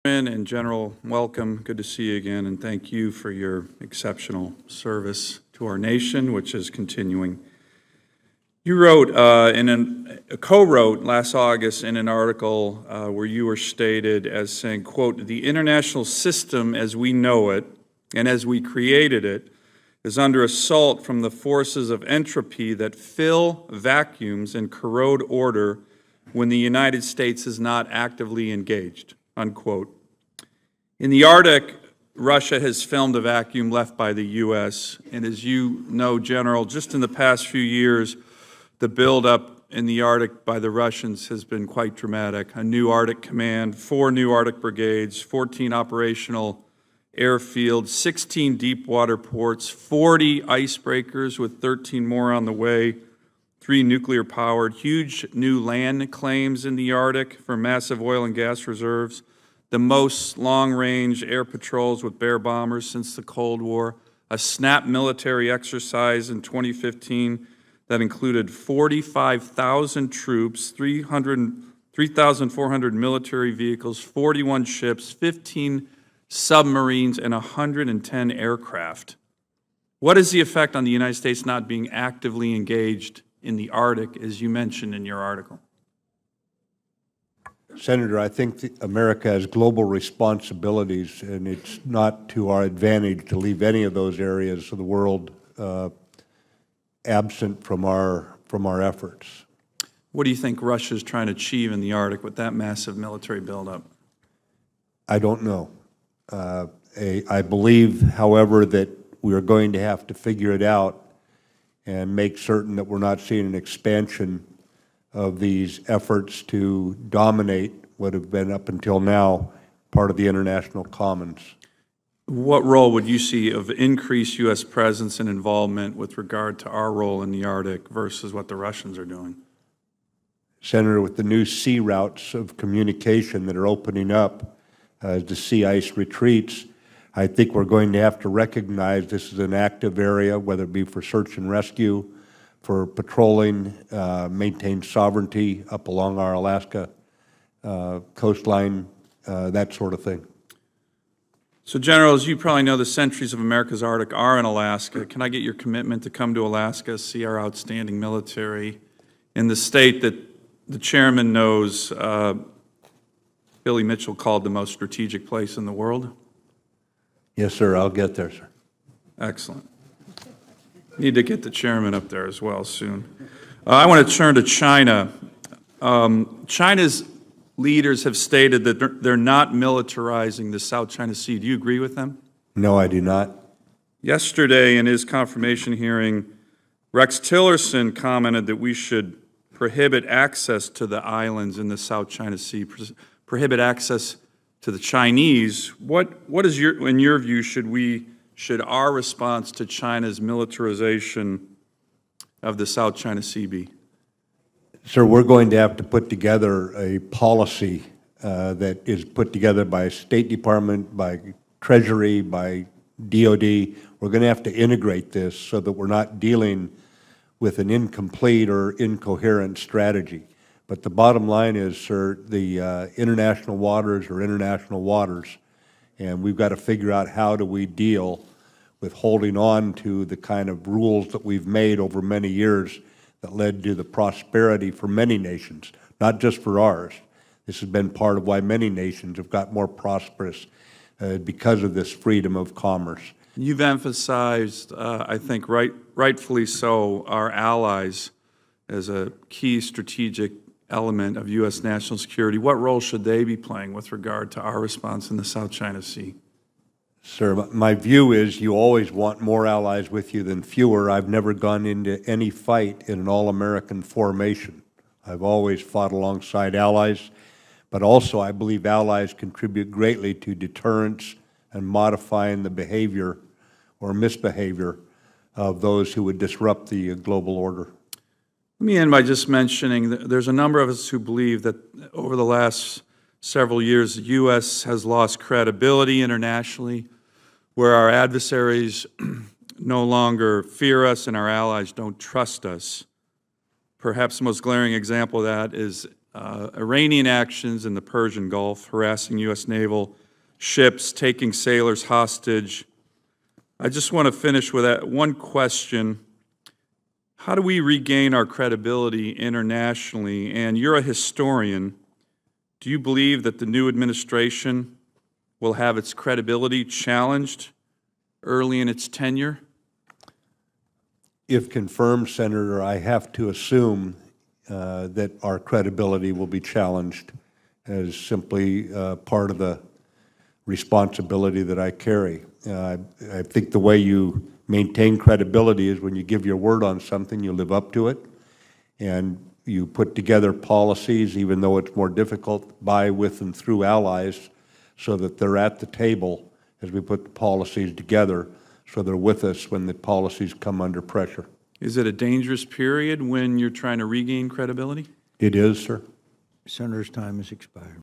And General, welcome. Good to see you again, and thank you for your exceptional service to our nation, which is continuing. You wrote co-wrote last August in an article where you were stated as saying, quote, "The international system as we know it and as we created it is under assault from the forces of entropy that fill vacuums and corrode order when the United States is not actively engaged." Unquote. In the Arctic, Russia has filmed a vacuum left by the U.S., and as you know, General, just in the past few years, the buildup in the Arctic by the Russians has been quite dramatic. A new Arctic command, 4 new Arctic brigades, 14 operational airfields, 16 deep water ports, 40 icebreakers with 13 more on the way, 3 nuclear-powered, huge new land claims in the Arctic for massive oil and gas reserves, the most long-range air patrols with Bear bombers since the Cold War, a SNAP military exercise in 2015 that included 45,000 troops, 3,400 military vehicles, 41 ships, 15 submarines, and 110 aircraft. What is the effect on the United States not being actively engaged in the Arctic, as you mentioned in your article? Senator, I think America has global responsibilities, and it's not to our advantage to leave any of those areas of the world absent from our efforts. What do you think Russia is trying to achieve in the Arctic with that massive military buildup? I don't know. I believe, however, that we are going to have to figure it out and make certain that we're not seeing an expansion of these efforts to dominate what have been up until now part of the international commons. What role would you see of increased U.S. presence and involvement with regard to our role in the Arctic versus what the Russians are doing? Senator, with the new sea routes of communication that are opening up as the sea ice retreats, I think we're going to have to recognize this is an active area, whether it be for search and rescue, for patrolling, maintain sovereignty up along our Alaska coastline, that sort of thing. So, General, as you probably know, the centuries of America's Arctic are in Alaska. Can I get your commitment to come to Alaska, see our outstanding military in the state that the chairman knows Billy Mitchell called the most strategic place in the world? Yes, sir. I'll get there, sir. Excellent. Need to get the chairman up there as well soon. I want to turn to China. China's leaders have stated that they're not militarizing the South China Sea. Do you agree with them? No, I do not. Yesterday, in his confirmation hearing, Rex Tillerson commented that we should prohibit access to the islands in the South China Sea, prohibit access to the Chinese. What is in your view, should our response to China's militarization of the South China Sea be? Sir, we're going to have to put together a policy that is put together by State Department, by Treasury, by DOD. We're going to have to integrate this so that we're not dealing with an incomplete or incoherent strategy. But the bottom line is, sir, the international waters are international waters, and we've got to figure out how do we deal with holding on to the kind of rules that we've made over many years that led to the prosperity for many nations, not just for ours. This has been part of why many nations have got more prosperous because of this freedom of commerce. You've emphasized, I think rightfully so, our allies as a key strategic element of U.S. national security. What role should they be playing with regard to our response in the South China Sea? Sir, my view is you always want more allies with you than fewer. I've never gone into any fight in an all-American formation. I've always fought alongside allies, but also I believe allies contribute greatly to deterrence and modifying the behavior or misbehavior of those who would disrupt the global order. Let me end by just mentioning that there's a number of us who believe that over the last several years, the U.S. has lost credibility internationally, where our adversaries no longer fear us and our allies don't trust us. Perhaps the most glaring example of that is Iranian actions in the Persian Gulf, harassing U.S. naval ships, taking sailors hostage. I just want to finish with that one question. How do we regain our credibility internationally? And you're a historian. Do you believe that the new administration will have its credibility challenged early in its tenure? If confirmed, Senator, I have to assume that our credibility will be challenged as simply part of the responsibility that I carry. I think the way you maintain credibility is when you give your word on something, you live up to it, and you put together policies, even though it's more difficult, by, with, and through allies, so that they're at the table as we put the policies together, so they're with us when the policies come under pressure. Is it a dangerous period when you're trying to regain credibility? It is, sir. Senator's time has expired.